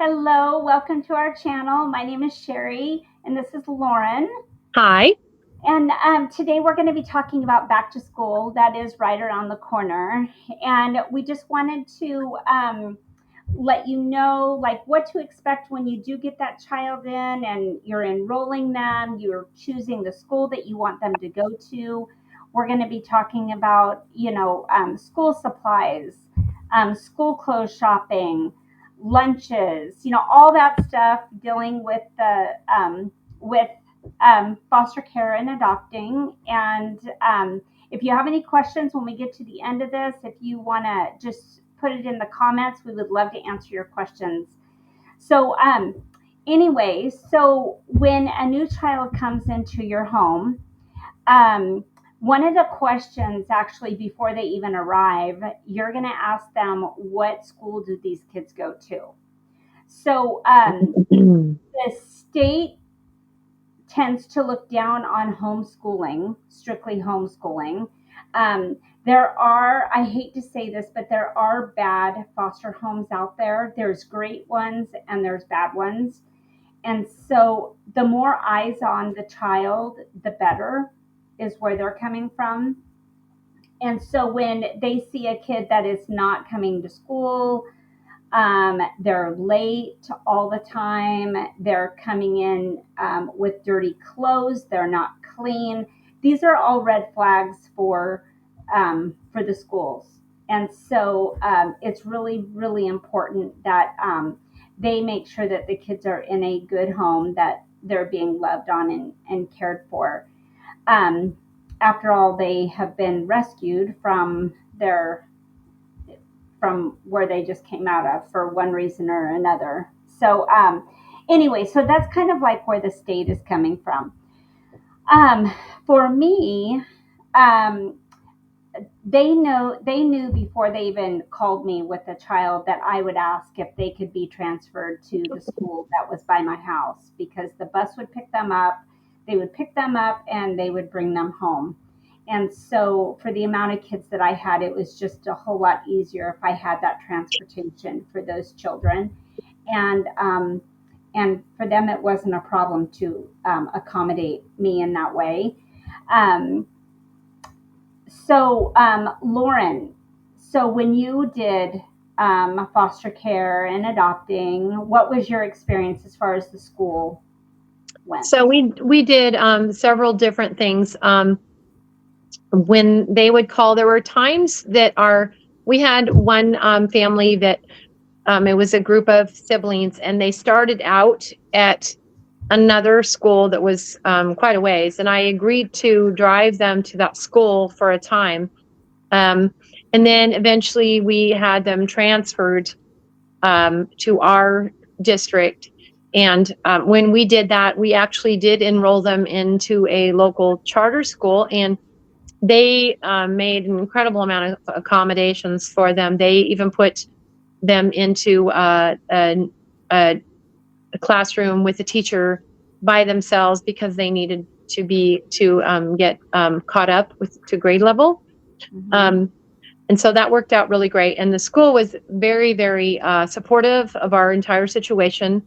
Hello, welcome to our channel. My name is Sherry, and this is Lauren. Hi. And today we're going to be talking about back to school. That is right around the corner. And we just wanted to let you know like what to expect when you do get that child in and you're enrolling them, you're choosing the school that you want them to go to. We're going to be talking about, school supplies, school clothes shopping, lunches, all that stuff dealing with foster care and adopting. And if you have any questions when we get to the end of this, if you want to just put it in the comments, we would love to answer your questions. So, anyway, so when a new child comes into your home, um, one of the questions actually before they even arrive, you're going to ask them, what school do these kids go to? So, the state tends to look down on homeschooling, strictly homeschooling. Um, there are, I hate to say this, but there are bad foster homes out there. There's great ones and there's bad ones. And so the more eyes on the child, the better is where they're coming from. And so when they see a kid that is not coming to school, they're late all the time. They're coming in with dirty clothes. They're not clean. These are all red flags for the schools. And so it's really, really important that they make sure that the kids are in a good home, that they're being loved on and cared for. Um, After all, they have been rescued from where they just came out of for one reason or another. So anyway, so that's kind of like where the state is coming from. For me, um, they knew before they even called me with a child that I would ask if they could be transferred to the school that was by my house, because the bus would pick them up, they would pick them up and they would bring them home. And so for the amount of kids that I had, it was just a whole lot easier if I had that transportation for those children. And um, and for them it wasn't a problem to accommodate me in that way. Lauren, so when you did foster care and adopting, what was your experience as far as the school went? So we did several different things. When they would call, there were times that we had one family that it was a group of siblings, and they started out at another school that was quite a ways, and I agreed to drive them to that school for a time. Um, and then eventually we had them transferred to our district. And when we did that, we actually did enroll them into a local charter school, and they made an incredible amount of accommodations for them. They even put them into a classroom with a teacher by themselves because they needed to get caught up with to grade level. Mm-hmm. Um, and so that worked out really great. And the school was very, very supportive of our entire situation.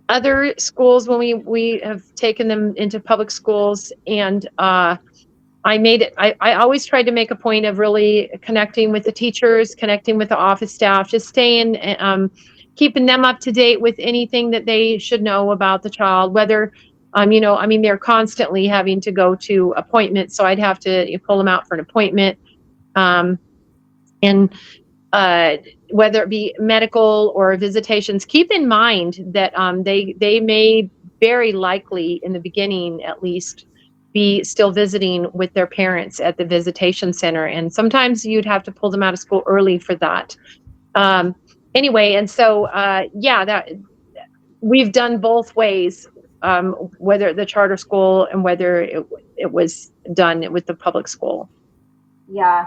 Other schools, when we have taken them into public schools, and I made it, I always tried to make a point of really connecting with the teachers, connecting with the office staff, just staying, keeping them up to date with anything that they should know about the child, whether, I mean, they're constantly having to go to appointments. So I'd have to pull them out for an appointment. Um, and uh, Whether it be medical or visitations, keep in mind that they may very likely in the beginning at least be still visiting with their parents at the visitation center, and sometimes you'd have to pull them out of school early for that. Um, anyway, and so yeah, that we've done both ways, whether the charter school and whether it was done with the public school. Yeah.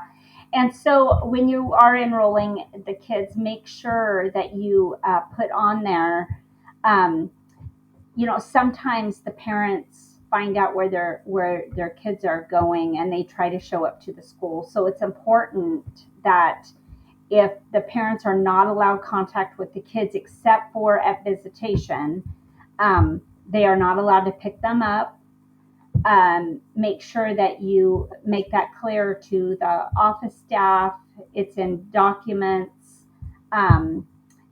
And so when you are enrolling the kids, make sure that you put on there, um, sometimes the parents find out where their kids are going and they try to show up to the school. So it's important that if the parents are not allowed contact with the kids except for at visitation, they are not allowed to pick them up. Make sure that you make that clear to the office staff. It's in documents.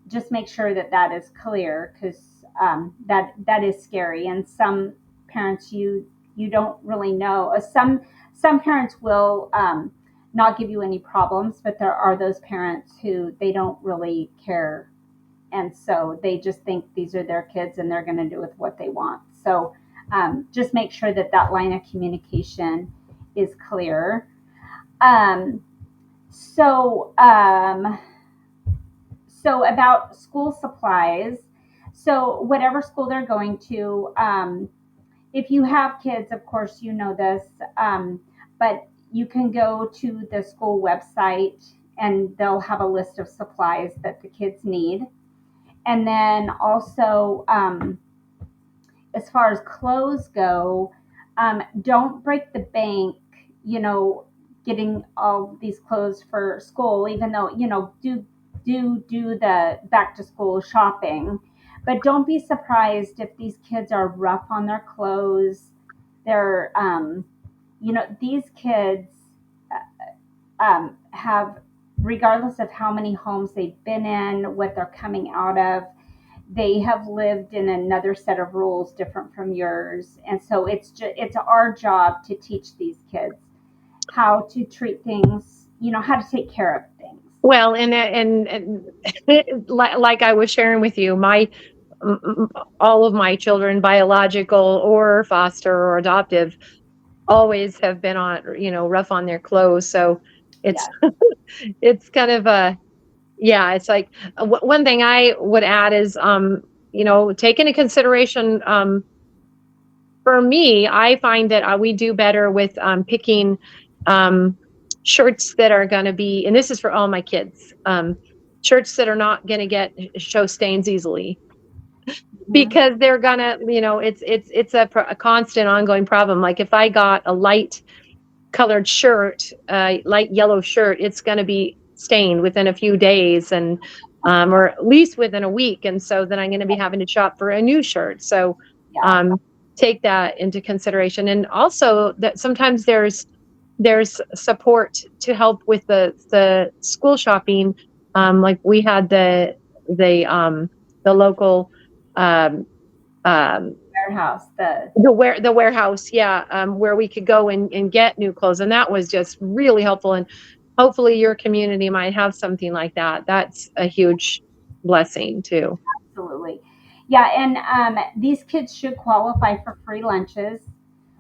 Just make sure that that is clear, because that is scary. And some parents, you don't really know. Some parents will not give you any problems, but there are those parents who they don't really care, and so they just think these are their kids and they're going to do with what they want. So just make sure that that line of communication is clear. Um, so so about school supplies. So whatever school they're going to, if you have kids, of course you know this, but you can go to the school website and they'll have a list of supplies that the kids need. And then also, as far as clothes go, don't break the bank, you know, getting all these clothes for school, even though, do the back to school shopping. But don't be surprised if these kids are rough on their clothes. They're, these kids have, regardless of how many homes they've been in, what they're coming out of, they have lived in another set of rules different from yours. And so it's our job to teach these kids how to treat things, how to take care of things. Well, and like I was sharing with you, my all of my children, biological or foster or adoptive, always have been on, rough on their clothes. So it's Yeah. it's kind of a, yeah, it's like one thing I would add is, take into consideration, for me, I find that we do better with picking um, shirts that are going to be, and this is for all my kids, shirts that are not going to show stains easily, Mhm. because they're gonna, it's a constant ongoing problem. Like if I got a light colored shirt, light yellow shirt, it's going to be stained within a few days, and or at least within a week. And so then I'm going to be having to shop for a new shirt. So Yeah. um, take that into consideration. And also that sometimes there's support to help with the school shopping. Like we had the local um, um, Warehouse. the warehouse, yeah, where we could go and get new clothes, and that was just really helpful. And hopefully your community might have something like that. That's a huge blessing too. Absolutely. Yeah. And these kids should qualify for free lunches.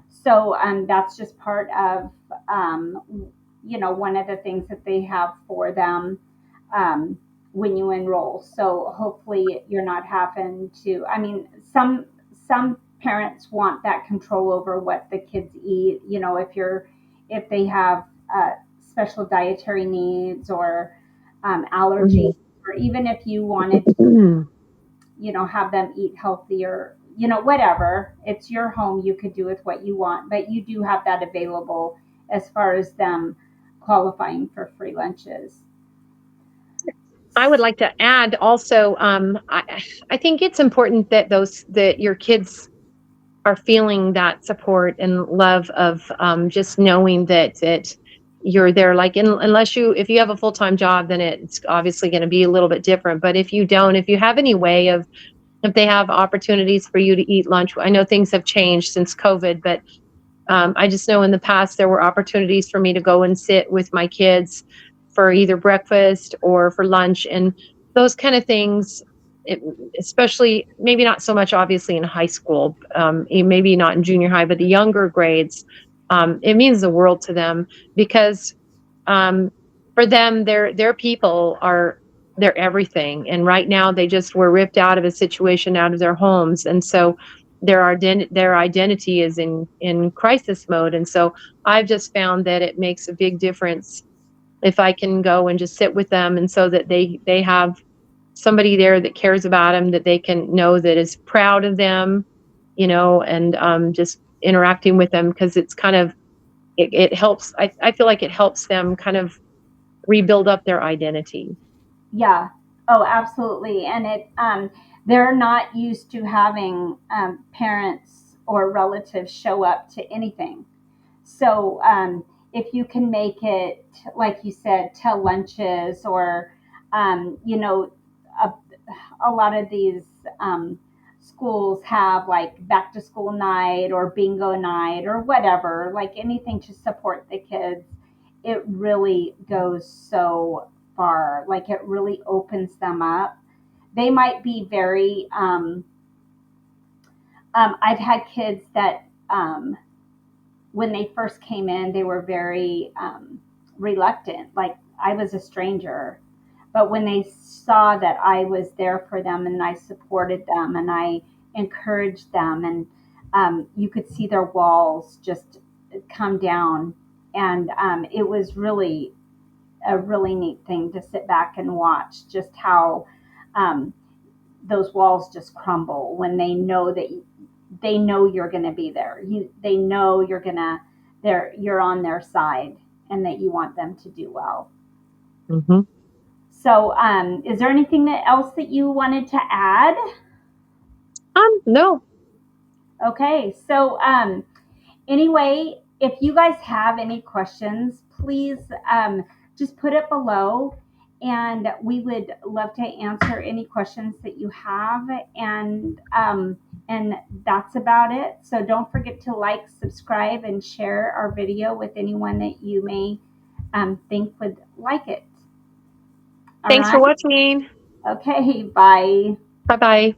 So that's just part of, one of the things that they have for them um, when you enroll. So hopefully you're not having to. I mean, some parents want that control over what the kids eat. If they have special dietary needs or allergies, or even if you wanted to, Mhm. have them eat healthier, whatever. It's your home. You could do with what you want, but you do have that available as far as them qualifying for free lunches. I would like to add also, I think it's important that that your kids are feeling that support and love of, just knowing that you're there. Like unless if you have a full-time job, then it's obviously going to be a little bit different. But if you don't, if you have any way of, if they have opportunities for you to eat lunch, I know things have changed since COVID, but I just know in the past there were opportunities for me to go and sit with my kids for either breakfast or for lunch, and those kind of things. It, especially maybe not so much obviously in high school, maybe not in junior high, but the younger grades, it means the world to them, because um, for them, their people are their everything. And right now, they just were ripped out of a situation, out of their homes, and so their identity is in crisis mode. And so I've just found that it makes a big difference if I can go and just sit with them, and so that they have somebody there that cares about them, that they can know that is proud of them, and just interacting with them, because it's kind of, it helps. I feel like it helps them kind of rebuild up their identity. Yeah. Oh, absolutely. And they're not used to having parents or relatives show up to anything. So if you can make it, like you said, to lunches or, you know, a, a lot of these schools have like back to school night or bingo night or whatever, like anything to support the kids, it really goes so far. Like it really opens them up. They might be very, I've had kids that, when they first came in, they were very reluctant. Like I was a stranger. But when they saw that I was there for them and I supported them and I encouraged them, and you could see their walls just come down. And it was really a really neat thing to sit back and watch just how um, those walls just crumble when they know that they know you're going to be there. They know you're on their side and that you want them to do well. Mm-hmm. So, is there anything else that you wanted to add? No. Okay. So, anyway, if you guys have any questions, please just put it below, and we would love to answer any questions that you have. And that's about it. So don't forget to like, subscribe, and share our video with anyone that you may think would like it. All Thanks for right. watching. Okay. Bye. Bye-bye.